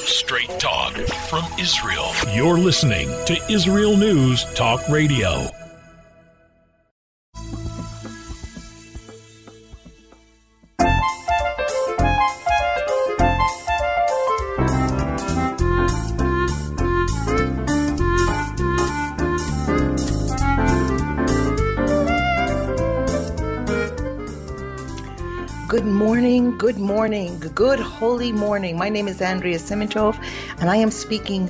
Straight talk from Israel. You're listening to Israel News Talk Radio. Good morning, good holy morning. My name is Andrea Simintov, and I am speaking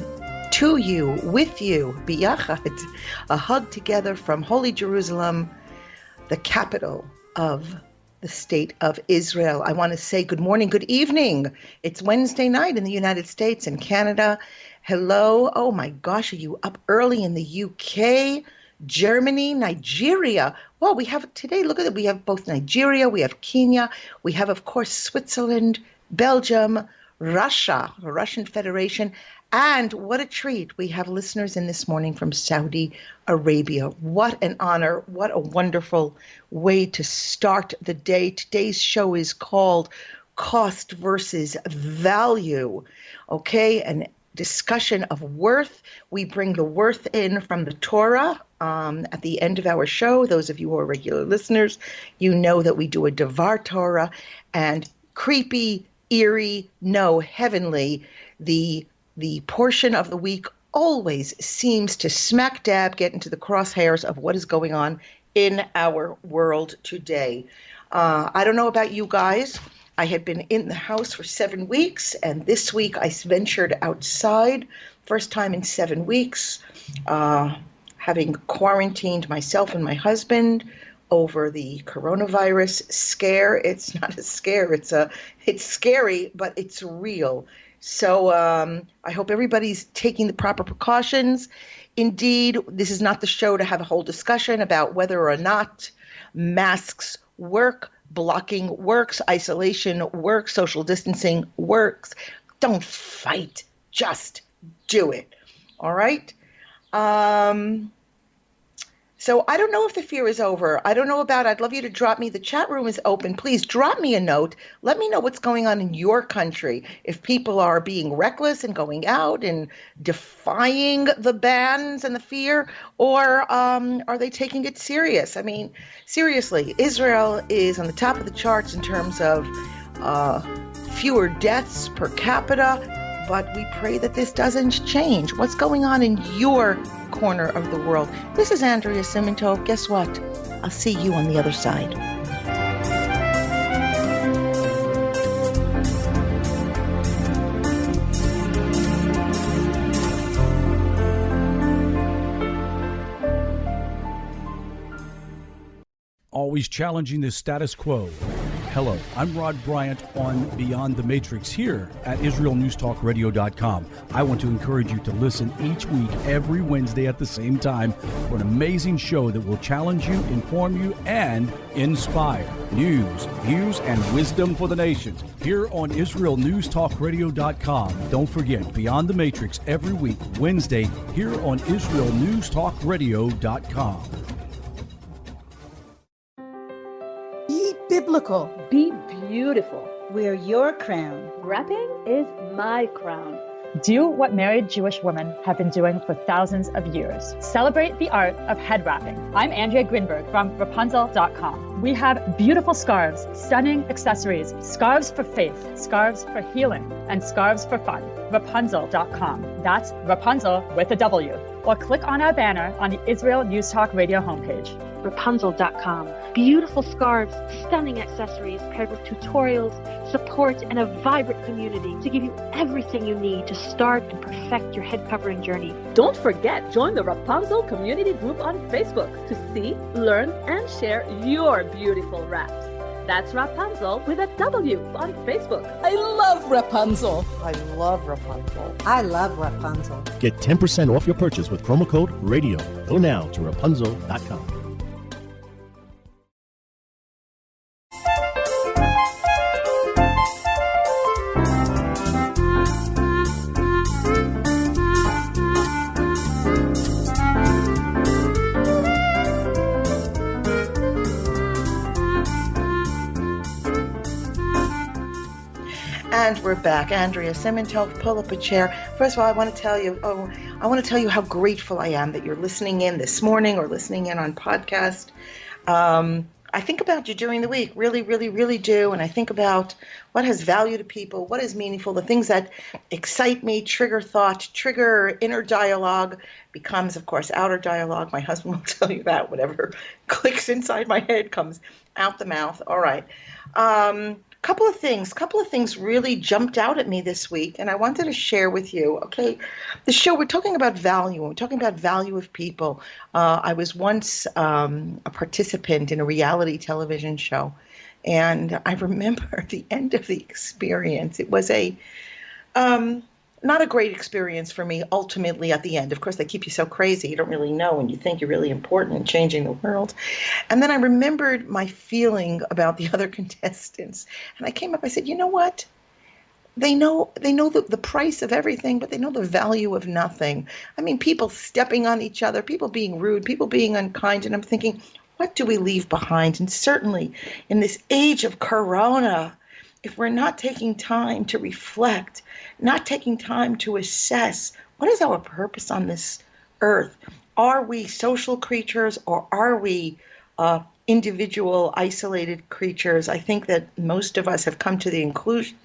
to you, with you, biyachad, a hug together from Holy Jerusalem, the capital of the state of Israel. I want to say good morning, good evening. It's Wednesday night in the United States and Canada. Hello. Oh my gosh, are you up early in the UK? Germany, Nigeria. Well, we have today, look at it, we have both Nigeria, we have Kenya, we have, of course, Switzerland, Belgium, Russia, the Russian Federation, and what a treat, we have listeners in this morning from Saudi Arabia. What an honor, what a wonderful way to start the day. Today's show is called Cost versus Value, okay, and discussion of worth. We bring the worth in from the Torah at the end of our show. Those of you who are regular listeners, you know that we do a Devar Torah, and creepy, eerie, no, heavenly, the portion of the week always seems to smack dab get into the crosshairs of what is going on in our world today. I don't know about you guys. I had been in the house for 7 weeks, and this week I ventured outside, first time in 7 weeks, having quarantined myself and my husband over the coronavirus scare. It's not a scare, it's scary, but it's real. So I hope everybody's taking the proper precautions. Indeed, this is not the show to have a whole discussion about whether or not masks work, blocking works, isolation works, social distancing works. Don't fight, just do it. All right? So I don't know if the fear is over. I don't know I'd love you to drop me. The chat room is open. Please drop me a note. Let me know what's going on in your country. If people are being reckless and going out and defying the bans and the fear, or are they taking it serious? I mean, seriously, Israel is on the top of the charts in terms of fewer deaths per capita, but we pray that this doesn't change. What's going on in your corner of the world? This is Andrea Simintov. Guess what? I'll see you on the other side. Always challenging the status quo. Hello, I'm Rod Bryant on Beyond the Matrix here at IsraelNewsTalkRadio.com. I want to encourage you to listen each week, every Wednesday at the same time, for an amazing show that will challenge you, inform you, and inspire. News, views, and wisdom for the nations here on IsraelNewsTalkRadio.com. Don't forget, Beyond the Matrix every week, Wednesday, here on IsraelNewsTalkRadio.com. Biblical. Be beautiful. Wear your crown. Wrapping is my crown. Do what married Jewish women have been doing for thousands of years. Celebrate the art of head wrapping. I'm Andrea Grinberg from Rapunzel.com. We have beautiful scarves, stunning accessories, scarves for faith, scarves for healing, and scarves for fun. Rapunzel.com. That's Rapunzel with a W. Or click on our banner on the Israel News Talk Radio homepage. Rapunzel.com. Beautiful scarves, stunning accessories paired with tutorials, support, and a vibrant community to give you everything you need to start and perfect your head covering journey. Don't forget, join the Rapunzel community group on Facebook to see, learn, and share your beautiful wraps. That's Rapunzel with a W on Facebook. I love Rapunzel. I love Rapunzel. I love Rapunzel. Get 10% off your purchase with promo code RADIO. Go now to Rapunzel.com. And we're back. Andrea Simintov, pull up a chair. First of all, I want to tell you how grateful I am that you're listening in this morning or listening in on podcast. I think about you during the week, really, really, really do. And I think about what has value to people, what is meaningful, the things that excite me, trigger thought, trigger inner dialogue, becomes, of course, outer dialogue. My husband will tell you that. Whatever clicks inside my head comes out the mouth. All right. Couple of things really jumped out at me this week, and I wanted to share with you. Okay, the show, we're talking about value. We're talking about value of people. I was once a participant in a reality television show, and I remember at the end of the experience, it was a not a great experience for me ultimately at the end. Of course, they keep you so crazy. You don't really know, and you think you're really important in changing the world. And then I remembered my feeling about the other contestants. And I came up, I said, you know what? They know the price of everything, but they know the value of nothing. I mean, people stepping on each other, people being rude, people being unkind. And I'm thinking, what do we leave behind? And certainly in this age of Corona, if we're not taking time to reflect, not taking time to assess, what is our purpose on this earth? Are we social creatures or are we individual, isolated creatures? I think that most of us have come to the conclusion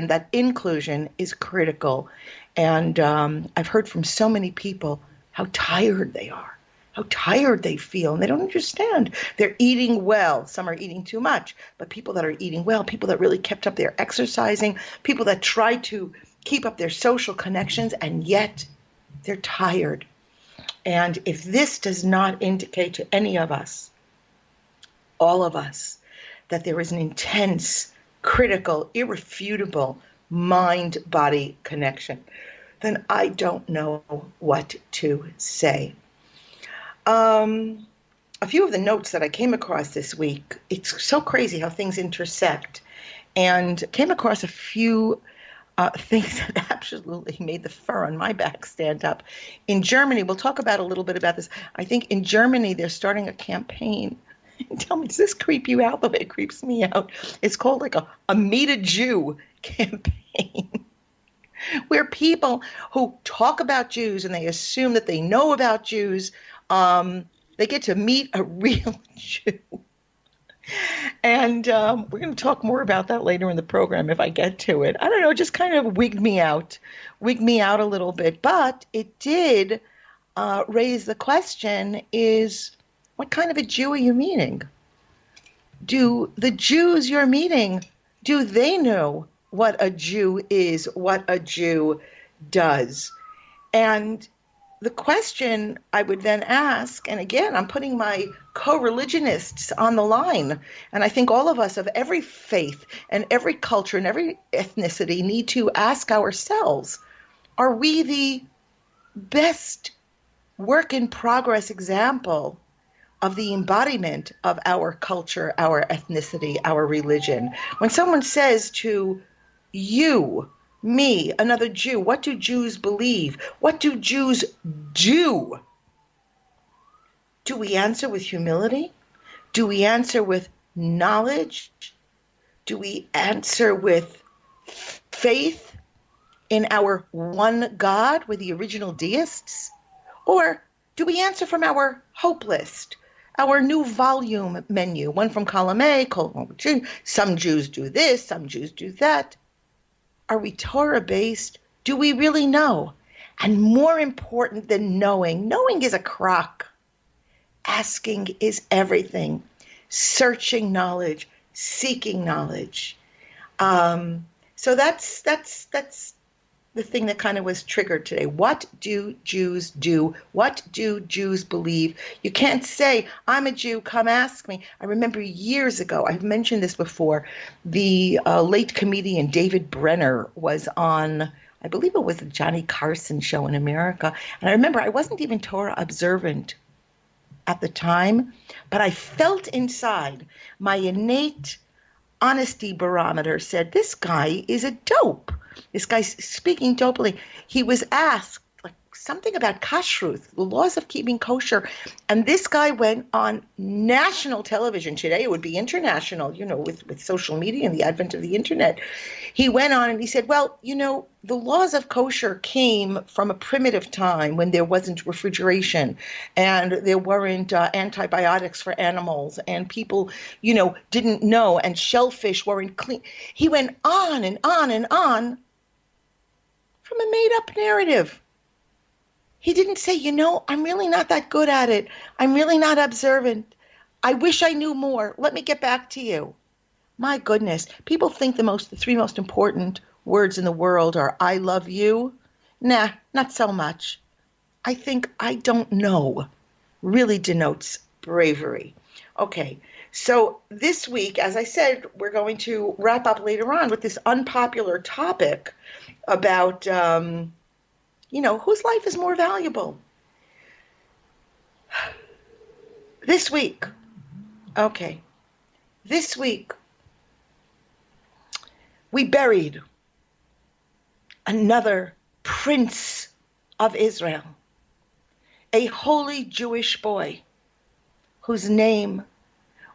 that inclusion is critical. And I've heard from so many people how tired they are, how tired they feel, and they don't understand. They're eating well. Some are eating too much, but people that are eating well, people that really kept up their exercising, people that try to keep up their social connections, and yet they're tired. And if this does not indicate to any of us, all of us, that there is an intense, critical, irrefutable mind-body connection, then I don't know what to say. A few of the notes that I came across this week, it's so crazy how things intersect, and came across a few things that absolutely made the fur on my back stand up. In Germany, we'll talk about a little bit about this. I think in Germany, they're starting a campaign. Tell me, does this creep you out the way it creeps me out? It's called like a Meet a Jew campaign, where people who talk about Jews and they assume that they know about Jews, they get to meet a real Jew. And we're going to talk more about that later in the program if I get to it. I don't know, it just kind of wigged me out a little bit. But it did raise the question is, what kind of a Jew are you meeting? Do the Jews you're meeting, do they know what a Jew is, what a Jew does? And the question I would then ask, and again, I'm putting my co-religionists on the line, and I think all of us of every faith and every culture and every ethnicity need to ask ourselves, are we the best work in progress example of the embodiment of our culture, our ethnicity, our religion? When someone says to you, me, another Jew, what do Jews believe? What do Jews do? Do we answer with humility? Do we answer with knowledge? Do we answer with faith in our one God, we're the original deists? Or do we answer from our hope list, our new volume menu, one from column A, column 2, some Jews do this, some Jews do that? Are we Torah-based? Do we really know? And more important than knowing is a crock. Asking is everything. Searching knowledge, seeking knowledge. So that's the thing that kind of was triggered today. What do Jews do? What do Jews believe? You can't say, I'm a Jew, come ask me. I remember years ago, I've mentioned this before, the late comedian David Brenner was on, I believe it was the Johnny Carson show in America. And I remember I wasn't even Torah observant at the time, but I felt inside my innate honesty barometer said, this guy is a dope. This guy's speaking dopely. He was asked, like, something about kashrut, the laws of keeping kosher. And this guy went on national television. Today it would be international, with social media and the advent of the internet. He went on and he said, well, the laws of kosher came from a primitive time when there wasn't refrigeration and there weren't antibiotics for animals and people, didn't know, and shellfish weren't clean. He went on and on and on from a made-up narrative. He didn't say, I'm really not that good at it. I'm really not observant. I wish I knew more. Let me get back to you. My goodness, people think the three most important words in the world are I love you. Nah, not so much. I think I don't know really denotes bravery. Okay, so this week, as I said, we're going to wrap up later on with this unpopular topic about whose life is more valuable? This week, we buried another prince of Israel, a holy Jewish boy whose name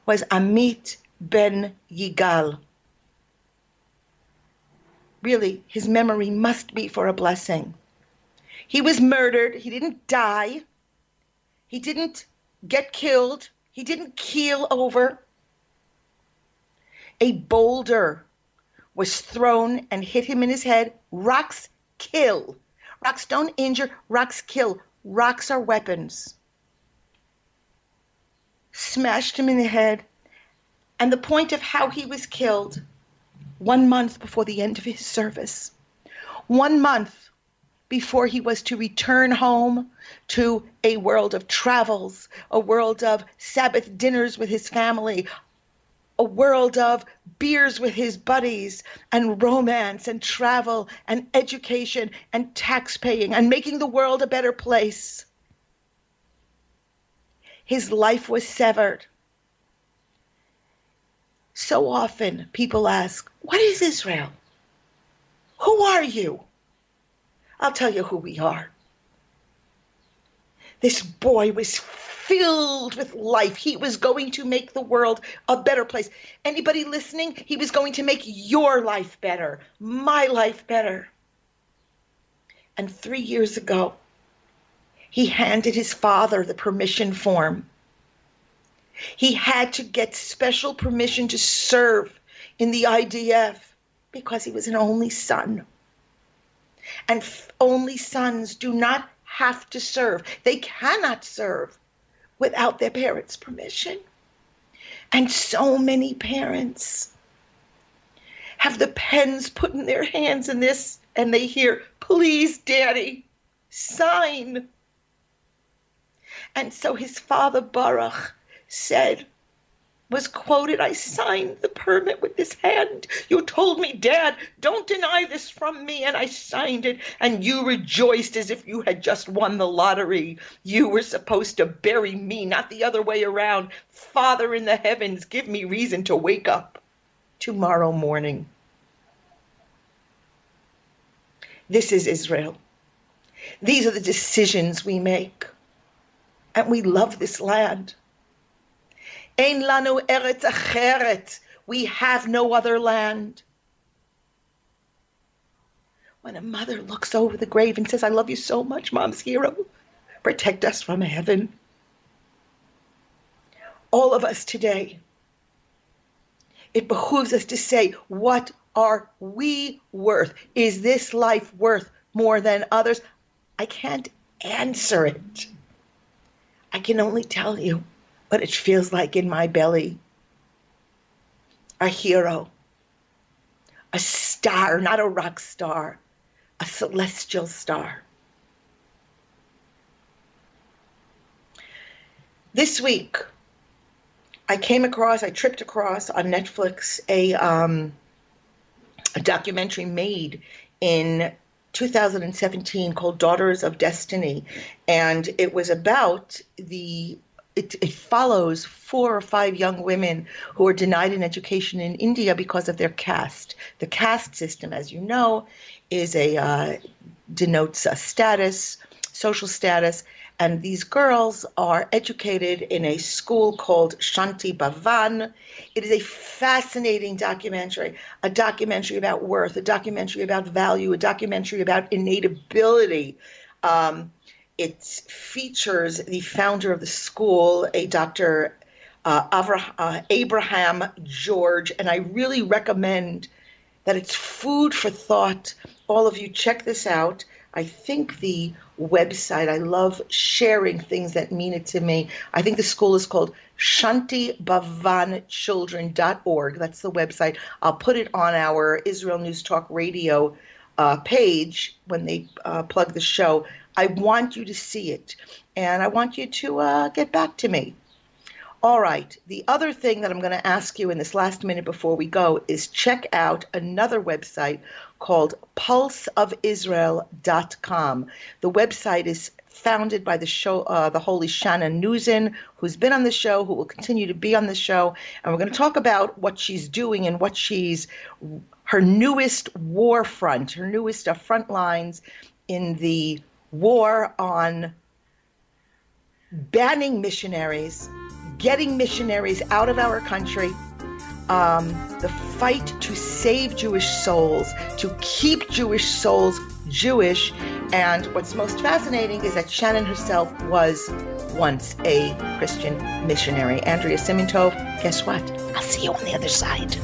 was Amit ben Yigal. Really, his memory must be for a blessing. He was murdered. He didn't die. He didn't get killed. He didn't keel over. A boulder was thrown and hit him in his head. Rocks kill. Rocks don't injure. Rocks kill. Rocks are weapons. Smashed him in the head. And the point of how he was killed, 1 month before the end of his service. 1 month before he was to return home to a world of travels, a world of Sabbath dinners with his family, a world of beers with his buddies, and romance and travel and education and tax paying and making the world a better place. His life was severed. So often people ask, what is Israel? Who are you? I'll tell you who we are. This boy was filled with life. He was going to make the world a better place. Anybody listening? He was going to make your life better, my life better. And 3 years ago, he handed his father the permission form. He had to get special permission to serve in the IDF because he was an only son. And only sons do not have to serve. They cannot serve without their parents' permission. And so many parents have the pens put in their hands in this, and they hear, please, Daddy, sign. And so his father, Baruch, was quoted, I signed the permit with this hand. You told me, Dad, don't deny this from me. And I signed it. And you rejoiced as if you had just won the lottery. You were supposed to bury me, not the other way around. Father in the heavens, give me reason to wake up tomorrow morning. This is Israel. These are the decisions we make. And we love this land. Ein lanu eretz acheret. We have no other land. When a mother looks over the grave and says, I love you so much, Mom's hero, protect us from heaven. All of us today, it behooves us to say, what are we worth? Is this life worth more than others? I can't answer it. I can only tell you what it feels like in my belly. A hero, a star, not a rock star, a celestial star. This week, I tripped across on Netflix a documentary made in 2017 called Daughters of Destiny. And it was about it follows 4 or 5 young women who are denied an education in India because of their caste. The caste system, as you know, denotes a status. social status. And these girls are educated in a school called Shanti Bhavan. It is a fascinating documentary, a documentary about worth, a documentary about value, a documentary about innate ability. It features the founder of the school, a Dr. Abraham George, and I really recommend that it's food for thought. All of you check this out. I think the website, I love sharing things that mean it to me. I think the school is called shantibhavanchildren.org. That's the website. I'll put it on our Israel News Talk Radio page when they plug the show. I want you to see it, and I want you to get back to me. All right, the other thing that I'm going to ask you in this last minute before we go is check out another website called pulseofisrael.com. The website is founded by the Holy Shannon Newson, who's been on the show, who will continue to be on the show, and we're going to talk about what she's doing and what her newest war front, her newest front lines in the war on banning missionaries, getting missionaries out of our country, the fight to save Jewish souls, to keep Jewish souls Jewish. And what's most fascinating is that Shannon herself was once a Christian missionary. Andrea Simintov, guess what? I'll see you on the other side.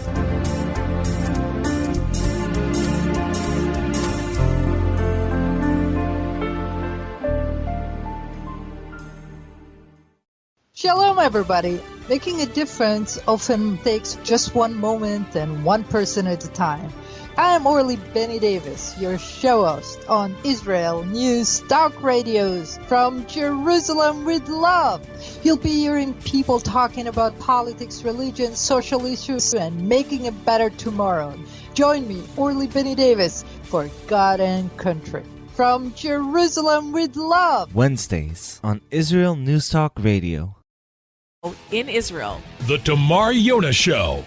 Shalom, everybody. Making a difference often takes just one moment and one person at a time. I am Orly Benny Davis, your show host on Israel News Talk Radios from Jerusalem with love. You'll be hearing people talking about politics, religion, social issues, and making a better tomorrow. Join me, Orly Benny Davis, for God and Country. From Jerusalem with love. Wednesdays on Israel News Talk Radio. In Israel. The Tamar Yona Show.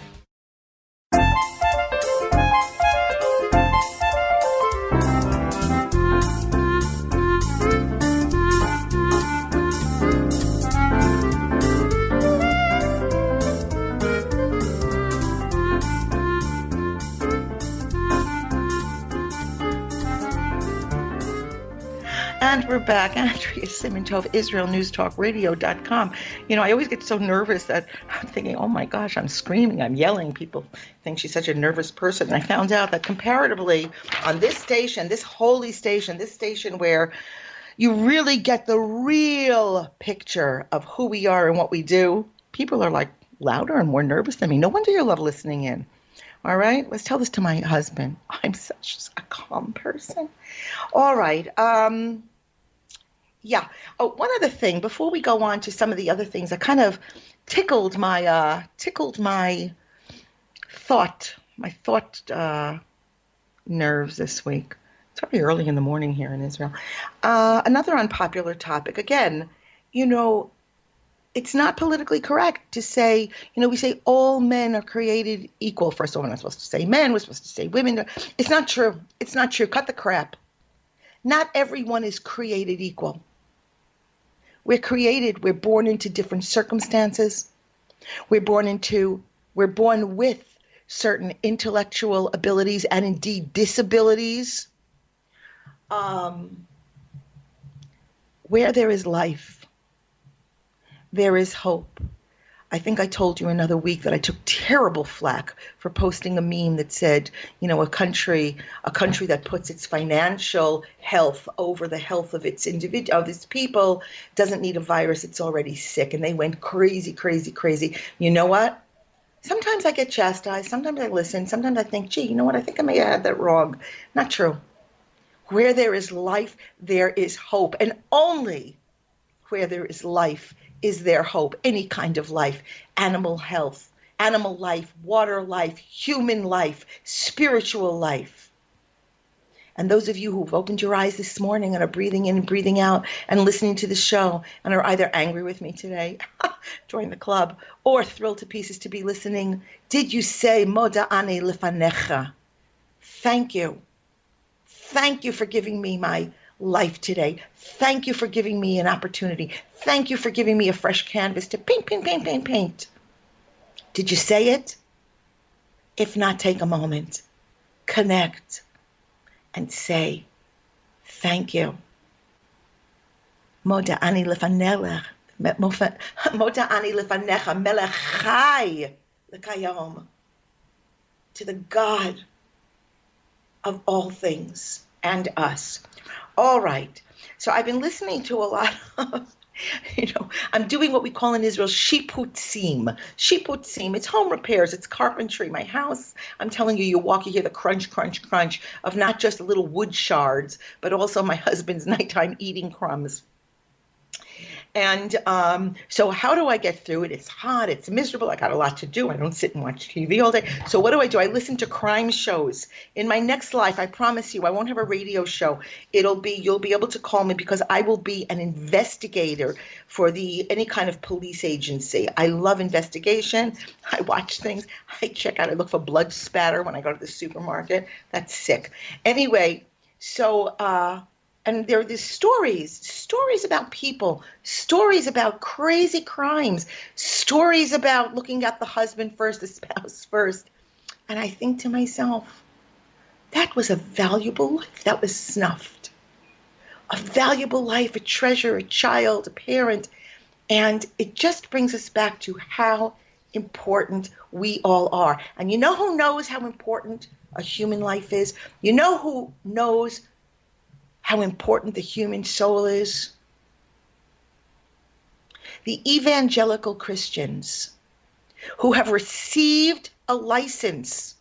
And we're back. Andrea Simintov, IsraelNewsTalkRadio.com. You know, I always get so nervous that I'm thinking, oh my gosh, I'm screaming, I'm yelling. People think she's such a nervous person. And I found out that comparatively on this station, this holy station, this station where you really get the real picture of who we are and what we do, people are like louder and more nervous than me. No wonder you love listening in. All right, let's tell this to my husband. I'm such a calm person. All right. Yeah. Oh, one other thing before we go on to some of the other things that kind of tickled my thought nerves this week. It's probably early in the morning here in Israel. Another unpopular topic. Again, you know, it's not politically correct to say, you know, we say all men are created equal. First of all, we're not supposed to say men, we're supposed to say women. It's not true. It's not true. Cut the crap. Not everyone is created equal. We're born into different circumstances. We're born with certain intellectual abilities and indeed disabilities. Where there is life, there is hope. I think I told you another week that I took terrible flack for posting a meme that said, you know, a country that puts its financial health over the health of its people doesn't need a virus, it's already sick. And they went crazy, crazy, crazy. You know what? Sometimes I get chastised, sometimes I listen, sometimes I think, gee, you know what, I think I may have had that wrong. Not true. Where there is life, there is hope. And only where there is life is there hope. Any kind of life, animal health, animal life, water life, human life, spiritual life. And those of you who've opened your eyes this morning and are breathing in and breathing out and listening to the show and are either angry with me today, join the club, or thrilled to pieces to be listening, did you say, Moda ani lefanecha? Thank you. Thank you for giving me my life today. Thank you for giving me an opportunity. Thank you for giving me a fresh canvas to paint, paint, paint, paint, paint. Did you say it? If not, take a moment, connect, and say thank you. Moda ani lefanecha melech chai lekayom. To the God of all things and us. All right. So I've been listening to a lot of, I'm doing what we call in Israel shiputzim. Shiputzim, it's home repairs, it's carpentry. My house, I'm telling you, you walk, you hear the crunch, crunch, crunch of not just little wood shards, but also my husband's nighttime eating crumbs. And so how do I get through it? It's hot. It's miserable. I got a lot to do. I don't sit and watch TV all day. So what do? I listen to crime shows. In my next life, I promise you, I won't have a radio show. You'll be able to call me because I will be an investigator for any kind of police agency. I love investigation. I watch things. I check out. I look for blood spatter when I go to the supermarket. That's sick. Anyway, so... and there are these stories about people, stories about crazy crimes, stories about looking at the husband first, the spouse first. And I think to myself, that was a valuable life that was snuffed. A valuable life, a treasure, a child, a parent. And it just brings us back to how important we all are. And you know who knows how important a human life is? You know who knows how important the human soul is? The evangelical Christians who have received a license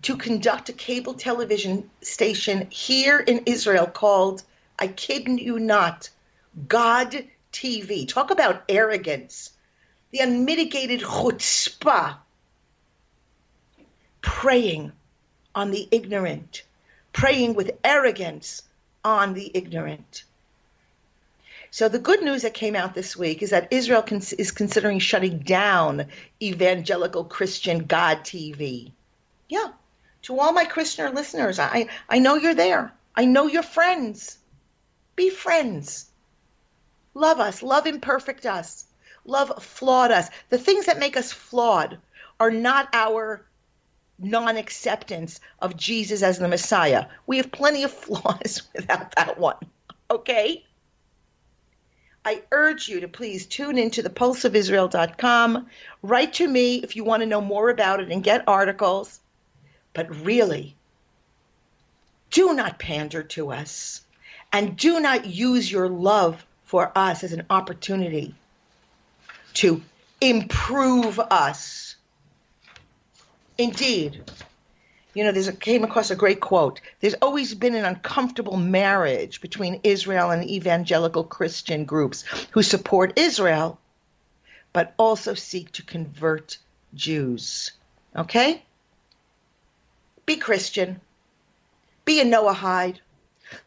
to conduct a cable television station here in Israel called, I kid you not, God TV. Talk about arrogance. The unmitigated chutzpah. Preying on the ignorant. Preying with arrogance on the ignorant. So the good news that came out this week is that Israel is considering shutting down evangelical Christian God TV. Yeah, to all my Christian listeners, I know you're there. I know you're friends. Be friends. Love us. Love imperfect us. Love flawed us. The things that make us flawed are not our non-acceptance of Jesus as the Messiah. We have plenty of flaws without that one. Okay? I urge you to please tune into thepulseofisrael.com. Write to me if you want to know more about it and get articles. But really, do not pander to us. And do not use your love for us as an opportunity to improve us. Indeed, came across a great quote. There's always been an uncomfortable marriage between Israel and evangelical Christian groups who support Israel, but also seek to convert Jews. Okay? Be Christian. Be a Noahide.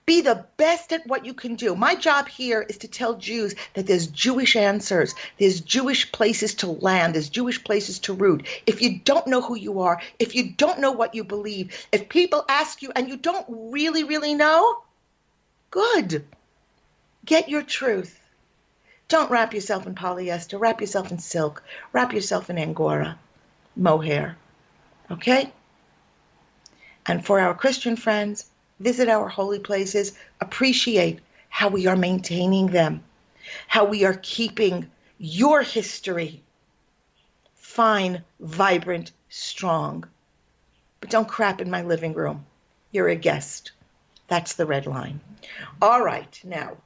Be the best at what you can do. My job here is to tell Jews that there's Jewish answers. There's Jewish places to land. There's Jewish places to root. If you don't know who you are, if you don't know what you believe, if people ask you and you don't really, really know, good. Get your truth. Don't wrap yourself in polyester. Wrap yourself in silk. Wrap yourself in Angora, mohair. Okay? And for our Christian friends, visit our holy places, appreciate how we are maintaining them, how we are keeping your history fine, vibrant, strong. But don't crap in my living room. You're a guest. That's the red line. All right, now,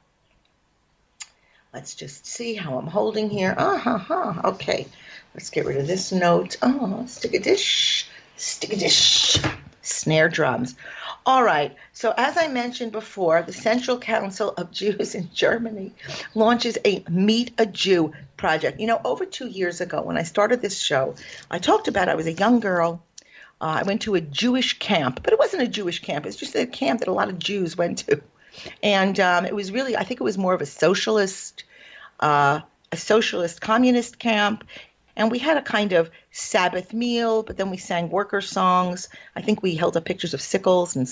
let's just see how I'm holding here. Okay, let's get rid of this note. Stick a dish, snare drums. All right, so as I mentioned before, the Central Council of Jews in Germany launches a Meet a Jew project. Over 2 years ago when I started this show, I talked about I was a young girl. I went to a Jewish camp, but it wasn't a Jewish camp. It's just a camp that a lot of Jews went to. And it was really, I think it was more of a socialist communist camp. And we had a kind of Sabbath meal, but then we sang worker songs. I think we held up pictures of sickles. And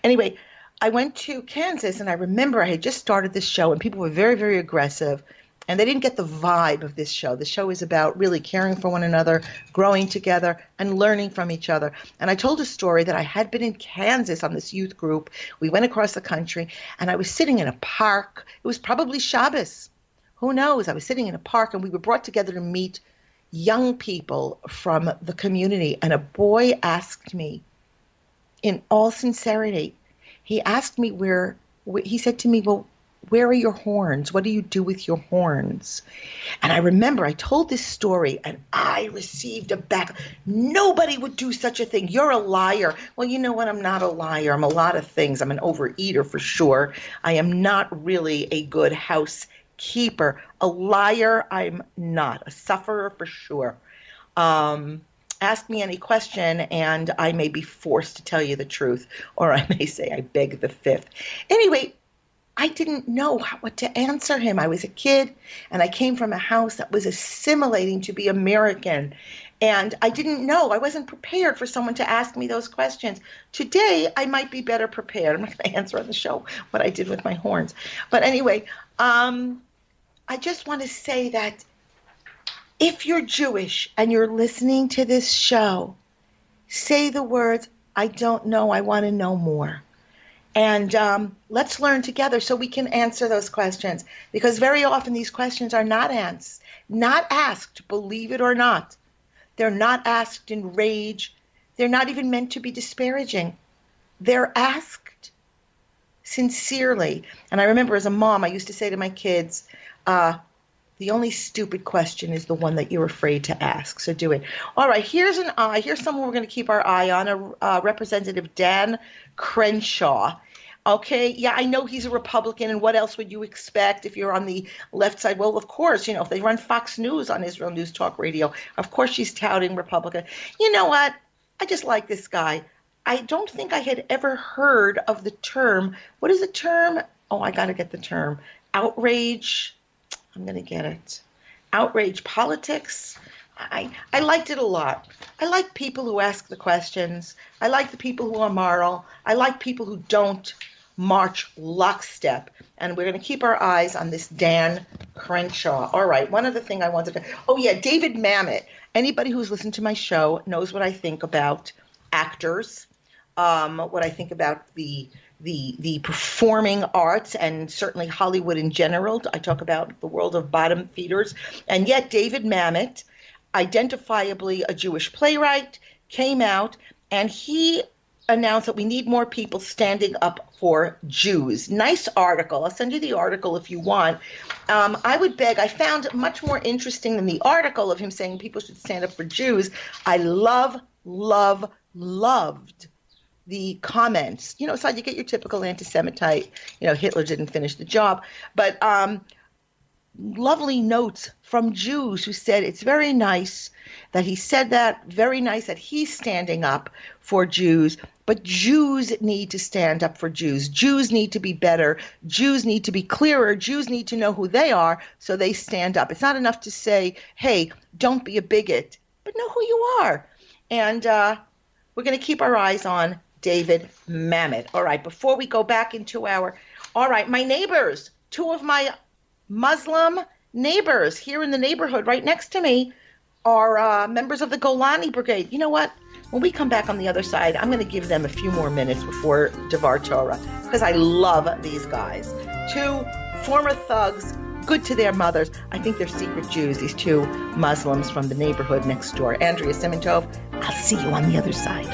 anyway, I went to Kansas, and I remember I had just started this show, and people were very, very aggressive, and they didn't get the vibe of this show. The show is about really caring for one another, growing together, and learning from each other. And I told a story that I had been in Kansas on this youth group. We went across the country, and I was sitting in a park. It was probably Shabbos. Who knows? I was sitting in a park, and we were brought together to meet young people from the community. And a boy asked me, in all sincerity, he asked me he said to me, well, where are your horns? What do you do with your horns? And I remember I told this story, and I received a back. Nobody would do such a thing. You're a liar. Well, you know what? I'm not a liar. I'm a lot of things. I'm an overeater for sure. I am not really a good housekeeper. A liar, I'm not. A sufferer for sure. Ask me any question, and I may be forced to tell you the truth, or I may say I beg the fifth. Anyway, I didn't know what to answer him. I was a kid, and I came from a house that was assimilating to be American, and I didn't know. I wasn't prepared for someone to ask me those questions. Today, I might be better prepared. I'm not going to answer on the show what I did with my horns. But anyway, I just want to say that if you're Jewish and you're listening to this show, say the words, I don't know, I want to know more. And let's learn together so we can answer those questions. Because very often these questions are not asked, believe it or not. They're not asked in rage. They're not even meant to be disparaging. They're asked sincerely. And I remember as a mom, I used to say to my kids, the only stupid question is the one that you're afraid to ask. So do it. All right, here's someone we're going to keep our eye on, Representative Dan Crenshaw. Okay, yeah, I know he's a Republican, and what else would you expect if you're on the left side? Well, of course, if they run Fox News on Israel News Talk Radio, of course she's touting Republican. You know what? I just like this guy. I don't think I had ever heard of the term. What is the term? Oh, I got to get the term. Outrage. I'm going to get it. Outrage politics. I liked it a lot. I like people who ask the questions. I like the people who are moral. I like people who don't march lockstep. And we're going to keep our eyes on this Dan Crenshaw. All right. One other thing I wanted to... Oh, yeah, David Mamet. Anybody who's listened to my show knows what I think about actors, what I think about the performing arts, and certainly Hollywood in general. I talk about the world of bottom feeders. And yet David Mamet, identifiably a Jewish playwright, came out and he announced that we need more people standing up for Jews. Nice article. I'll send you the article if you want. I found much more interesting than the article of him saying people should stand up for Jews. I loved the comments. So you get your typical anti-Semitite, Hitler didn't finish the job, but lovely notes from Jews who said it's very nice that he said that, very nice that he's standing up for Jews, but Jews need to stand up for Jews. Jews need to be better. Jews need to be clearer. Jews need to know who they are, so they stand up. It's not enough to say, hey, don't be a bigot, but know who you are. And we're going to keep our eyes on David Mamet. All right, before we go back into my neighbors, two of my Muslim neighbors here in the neighborhood right next to me are members of the Golani Brigade. You know what? When we come back on the other side, I'm going to give them a few more minutes before Devar Torah, because I love these guys. Two former thugs, good to their mothers. I think they're secret Jews, these two Muslims from the neighborhood next door. Andrea Simintov, I'll see you on the other side.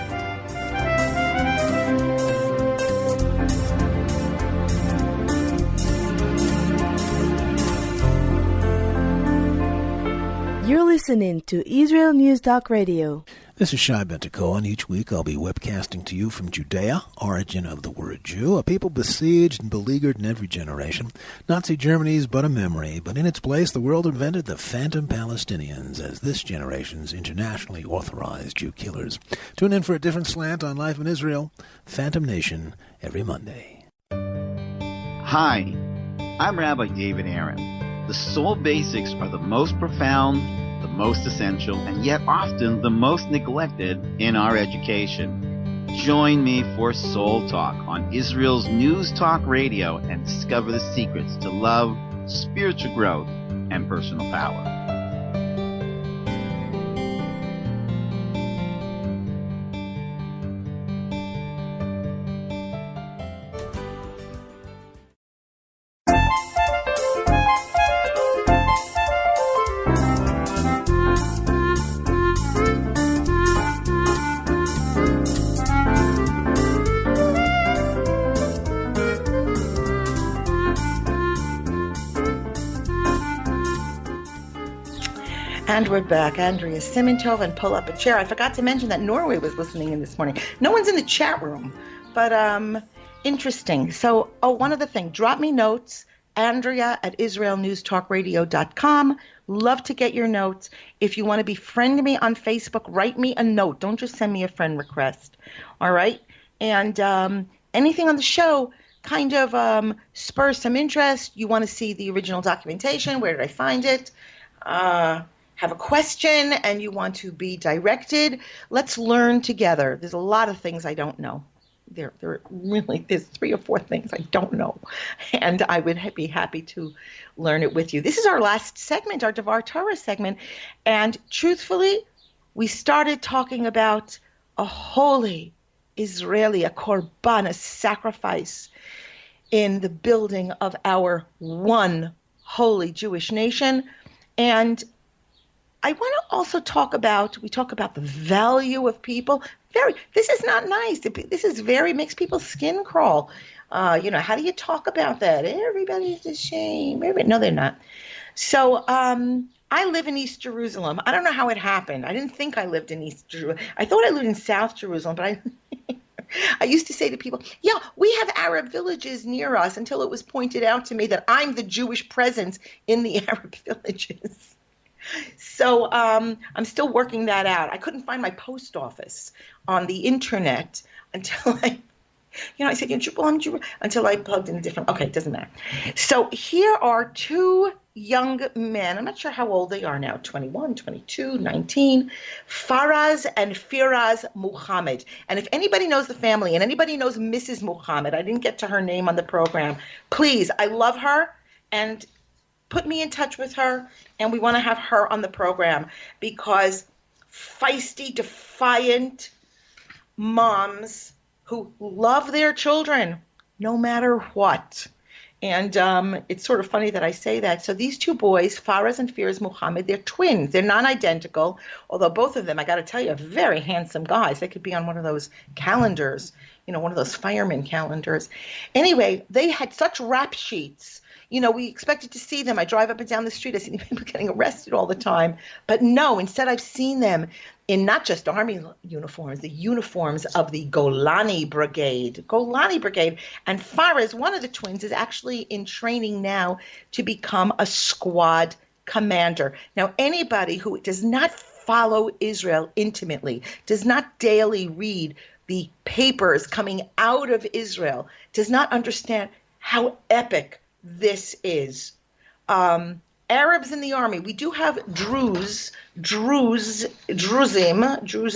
You're listening to Israel News Talk Radio. This is Shai Ben-Tekoa, and each week I'll be webcasting to you from Judea, origin of the word Jew, a people besieged and beleaguered in every generation. Nazi Germany's but a memory, but in its place the world invented the phantom Palestinians as this generation's internationally authorized Jew killers. Tune in for a different slant on life in Israel, Phantom Nation, every Monday. Hi, I'm Rabbi David Aaron. The soul basics are the most profound, the most essential, and yet often the most neglected in our education. Join me for Soul Talk on Israel's News Talk Radio and discover the secrets to love, spiritual growth, and personal power. And we're back. Andrea Simintov, and pull up a chair. I forgot to mention that Norway was listening in this morning. No one's in the chat room, but interesting. So, one other thing. Drop me notes, Andrea at IsraelNewsTalkRadio.com. Love to get your notes. If you want to befriend me on Facebook, write me a note. Don't just send me a friend request. All right? And anything on the show kind of spurs some interest. You want to see the original documentation. Where did I find it? Have a question and you want to be directed, let's learn together. There's a lot of things I don't know. There's 3 or 4 things I don't know, and I would be happy to learn it with you. This is our last segment, our Devar Torah segment, and truthfully, we started talking about a holy Israeli, a korban, a sacrifice in the building of our one holy Jewish nation, and I want to also talk about the value of people. This is not nice. This is makes people's skin crawl. How do you talk about that? Everybody's ashamed. No, they're not. So I live in East Jerusalem. I don't know how it happened. I didn't think I lived in East Jerusalem. I thought I lived in South Jerusalem, but I used to say to people, yeah, we have Arab villages near us, until it was pointed out to me that I'm the Jewish presence in the Arab villages. So I'm still working that out. I couldn't find my post office on the internet until I said, until I plugged in a different, okay, it doesn't matter. So here are 2 young men. I'm not sure how old they are now, 21, 22, 19, Faraz and Firaz Muhammad. And if anybody knows the family and anybody knows Mrs. Muhammad, I didn't get to her name on the program, please, I love her, and put me in touch with her, and we want to have her on the program, because feisty, defiant moms who love their children no matter what. And it's sort of funny that I say that. So these 2 boys, Faraz and Firaz Muhammad, they're twins. They're non-identical, although both of them, I got to tell you, are very handsome guys. They could be on one of those calendars, one of those fireman calendars. Anyway, they had such rap sheets. We expected to see them. I drive up and down the street. I see people getting arrested all the time. But no, instead I've seen them in not just army uniforms, the uniforms of the Golani Brigade. And Faraz, one of the twins, is actually in training now to become a squad commander. Now, anybody who does not follow Israel intimately, does not daily read the papers coming out of Israel, does not understand how epic this is. Arabs in the army. We do have Druze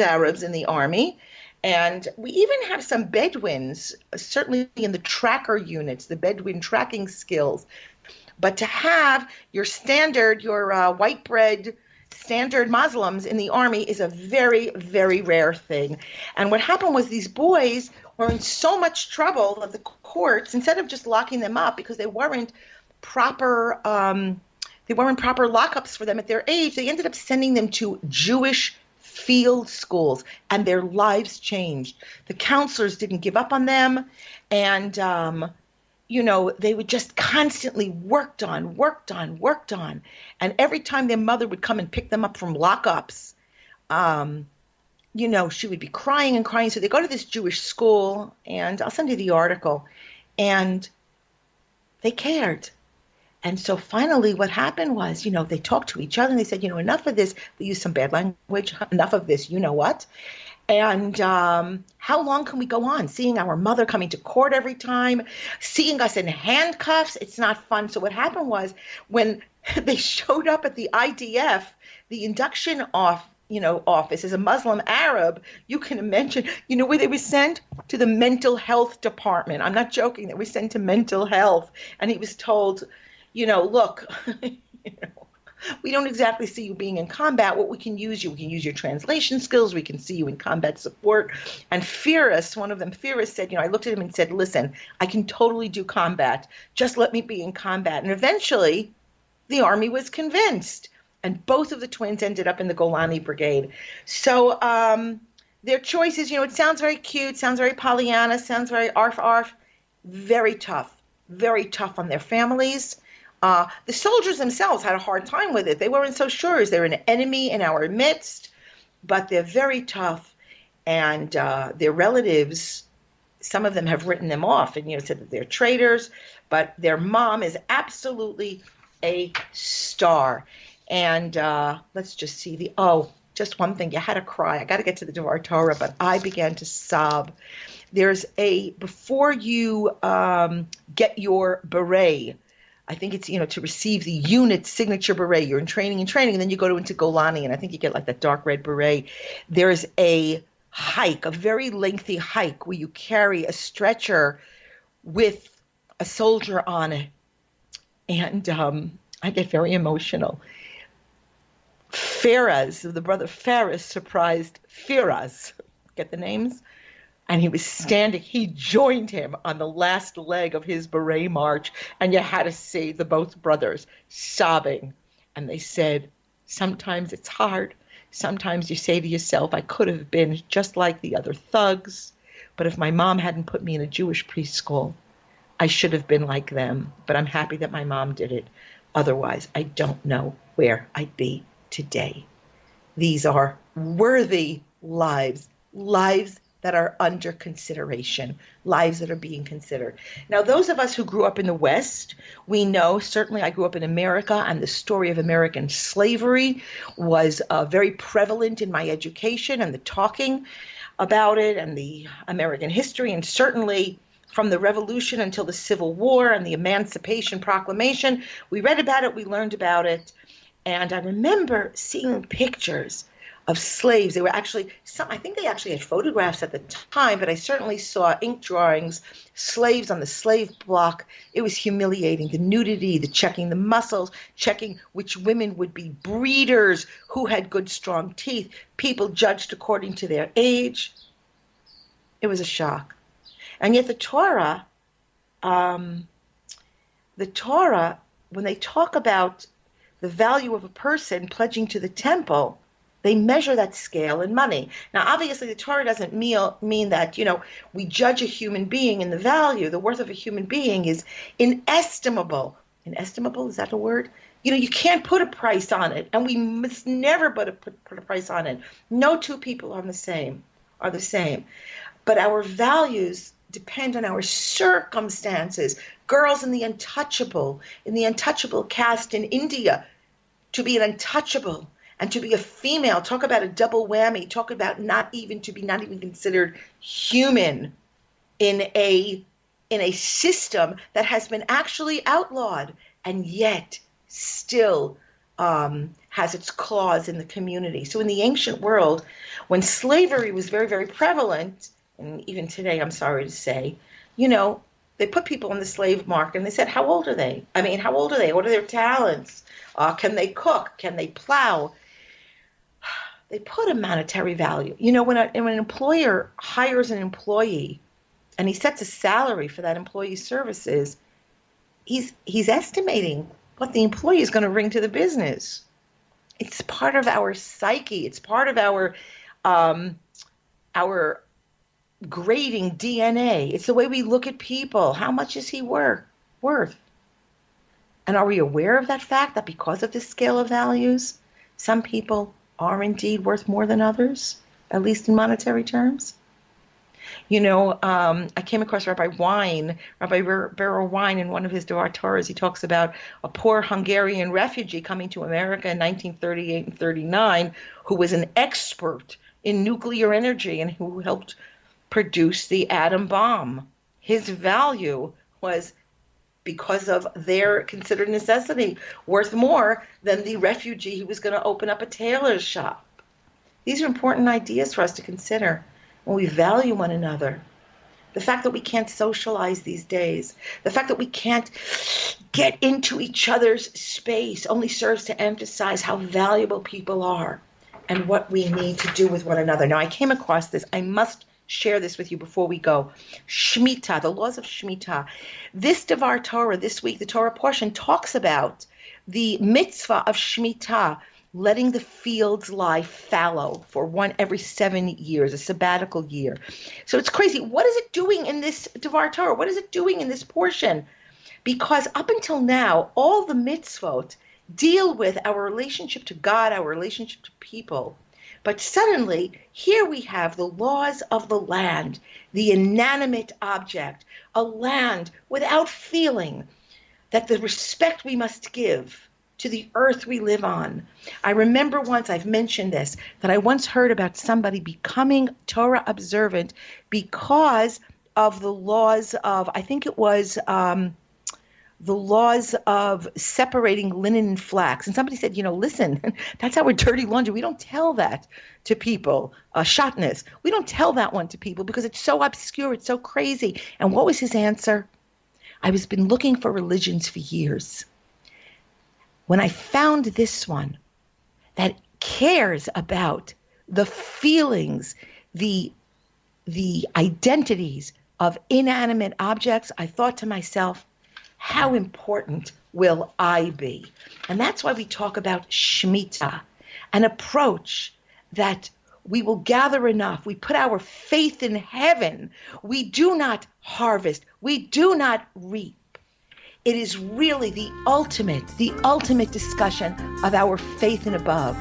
Arabs in the army. And we even have some Bedouins, certainly in the tracker units, the Bedouin tracking skills. But to have your white bread standard Muslims in the army is a very, very rare thing. And what happened was these boys were in so much trouble that the courts, instead of just locking them up because they weren't proper lockups for them at their age, they ended up sending them to Jewish field schools, and their lives changed. The counselors didn't give up on them, and they would just constantly worked on. And every time their mother would come and pick them up from lockups, she would be crying and crying. So they go to this Jewish school, and I'll send you the article, and they cared. And so finally what happened was, they talked to each other, and they said, enough of this. We use some bad language. Enough of this, you know what? And how long can we go on seeing our mother coming to court every time, seeing us in handcuffs? It's not fun. So what happened was, when they showed up at the IDF, the induction office. As a Muslim Arab, you can imagine, where they were sent? To the mental health department. I'm not joking. They were sent to mental health. And he was told, look, we don't exactly see you being in combat. What we can use your translation skills. We can see you in combat support. And Firas, one of them, said, I looked at him and said, listen, I can totally do combat. Just let me be in combat. And eventually the army was convinced. And both of the twins ended up in the Golani Brigade. So their choices, it sounds very cute, sounds very Pollyanna, sounds very arf. Very tough on their families. The soldiers themselves had a hard time with it. They weren't so sure. They're an enemy in our midst, but they're very tough. And their relatives, some of them have written them off and said that they're traitors, but their mom is absolutely a star. And let's just see just one thing. You had to cry. I got to get to the Devar Torah, but I began to sob. There's before you get your beret, I think it's, to receive the unit signature beret, you're in training, and then you go into Golani, and I think you get like that dark red beret. There's a hike, a very lengthy hike where you carry a stretcher with a soldier on it. And I get very emotional. Faraz, the brother Faraz, surprised Firas. Get the names? And he was standing, he joined him on the last leg of his beret march, and you had to see the both brothers sobbing. And they said, sometimes it's hard. Sometimes you say to yourself, I could have been just like the other thugs, but if my mom hadn't put me in a Jewish preschool, I should have been like them. But I'm happy that my mom did it. Otherwise, I don't know where I'd be today. These are worthy lives that are under consideration, lives that are being considered. Now, those of us who grew up in the West, we know, certainly I grew up in America, and the story of American slavery was very prevalent in my education and the talking about it and the American history, and certainly from the Revolution until the Civil War and the Emancipation Proclamation. We read about it, we learned about it, and I remember seeing pictures of slaves. They were actually, I think they actually had photographs at the time, but I certainly saw ink drawings, slaves on the slave block. It was humiliating. The nudity, the checking the muscles, checking which women would be breeders, who had good, strong teeth, people judged according to their age. It was a shock. And yet the Torah, when they talk about the value of a person pledging to the temple, they measure that scale in money. Now, obviously, the Torah doesn't mean that, we judge a human being in the value. The worth of a human being is inestimable. Inestimable, is that a word? You can't put a price on it, and we must never put a price on it. No two people are the same. But our values depend on our circumstances. Girls in the untouchable caste in India, to be an untouchable and to be a female, talk about a double whammy, talk about not even considered human in a system that has been actually outlawed and yet still has its claws in the community. So in the ancient world, when slavery was very, very prevalent, and even today, I'm sorry to say, they put people on the slave market and they said, how old are they? What are their talents? Can they cook? Can they plow? They put a monetary value. When an employer hires an employee and he sets a salary for that employee's services, he's estimating what the employee is going to bring to the business. It's part of our psyche. It's part of our grading DNA. It's the way we look at people. How much is he worth? And are we aware of that fact that because of this scale of values, some people are indeed worth more than others, at least in monetary terms? I came across Rabbi Beryl Wine, in one of his Devar Torahs. He talks about a poor Hungarian refugee coming to America in 1938 and 39, who was an expert in nuclear energy and who helped produce the atom bomb. His value was, because of their considered necessity, worth more than the refugee who was going to open up a tailor's shop. These are important ideas for us to consider when we value one another. The fact that we can't socialize these days, the fact that we can't get into each other's space only serves to emphasize how valuable people are and what we need to do with one another. Now, I came across this. I must share this with you before we go. Shemitah, the laws of Shemitah. This Devar Torah, this week, the Torah portion talks about the mitzvah of Shemitah, letting the fields lie fallow for every 7 years, a sabbatical year. So it's crazy. What is it doing in this Devar Torah? What is it doing in this portion? Because up until now, all the mitzvot deal with our relationship to God, our relationship to people. But suddenly, here we have the laws of the land, the inanimate object, a land without feeling, that the respect we must give to the earth we live on. I remember once, I've mentioned this, that I once heard about somebody becoming Torah observant because of the laws of, I think it was the laws of separating linen and flax. And somebody said, listen, that's our dirty laundry. We don't tell that to people. Shatnez. We don't tell that one to people because it's so obscure. It's so crazy. And what was his answer? I've been looking for religions for years. When I found this one that cares about the feelings, the identities of inanimate objects, I thought to myself, how important will I be? And that's why we talk about Shemitah, an approach that we will gather enough. We put our faith in heaven. We do not harvest. We do not reap. It is really the ultimate discussion of our faith in above.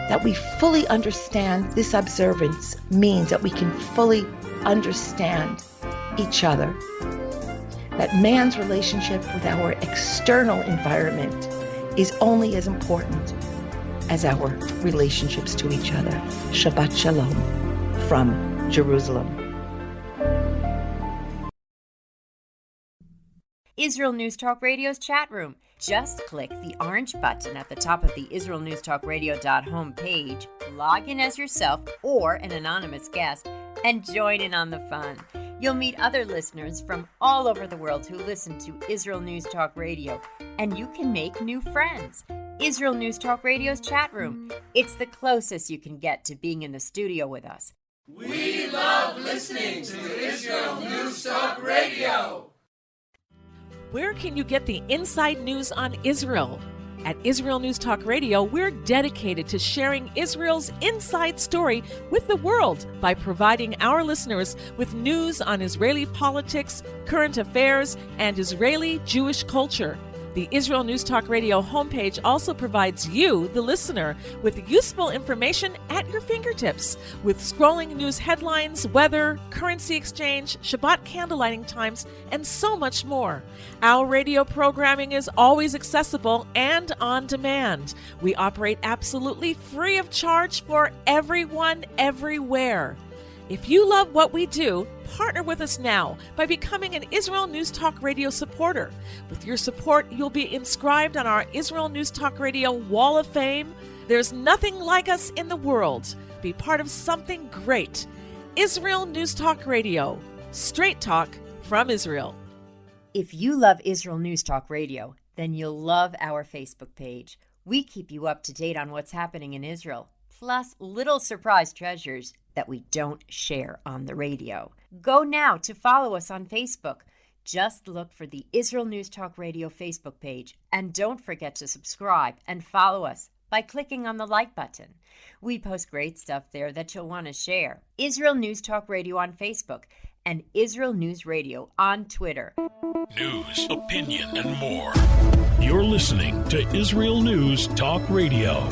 That we fully understand this observance means that we can fully understand each other. That man's relationship with our external environment is only as important as our relationships to each other. Shabbat Shalom from Jerusalem. Israel News Talk Radio's chat room. Just click the orange button at the top of the IsraelNewsTalkRadio.home page, log in as yourself or an anonymous guest, and join in on the fun. You'll meet other listeners from all over the world who listen to Israel News Talk Radio, and you can make new friends. Israel News Talk Radio's chat room. It's the closest you can get to being in the studio with us. We love listening to Israel News Talk Radio. Where can you get the inside news on Israel? At Israel News Talk Radio, we're dedicated to sharing Israel's inside story with the world by providing our listeners with news on Israeli politics, current affairs, and Israeli Jewish culture. The Israel News Talk Radio homepage also provides you, the listener, with useful information at your fingertips, with scrolling news headlines, weather, currency exchange, Shabbat candlelighting times, and so much more. Our radio programming is always accessible and on demand. We operate absolutely free of charge for everyone, everywhere. If you love what we do, partner with us now by becoming an Israel News Talk Radio supporter. With your support, you'll be inscribed on our Israel News Talk Radio Wall of Fame. There's nothing like us in the world. Be part of something great. Israel News Talk Radio. Straight talk from Israel. If you love Israel News Talk Radio, then you'll love our Facebook page. We keep you up to date on what's happening in Israel, plus little surprise treasures that we don't share on the radio. Go now to follow us on Facebook. Just look for the Israel News Talk Radio Facebook page, and don't forget to subscribe and follow us by clicking on the like button. We post great stuff there that you'll want to share. Israel News Talk Radio on Facebook and Israel News Radio on Twitter. News, opinion, and more. You're listening to Israel News Talk Radio.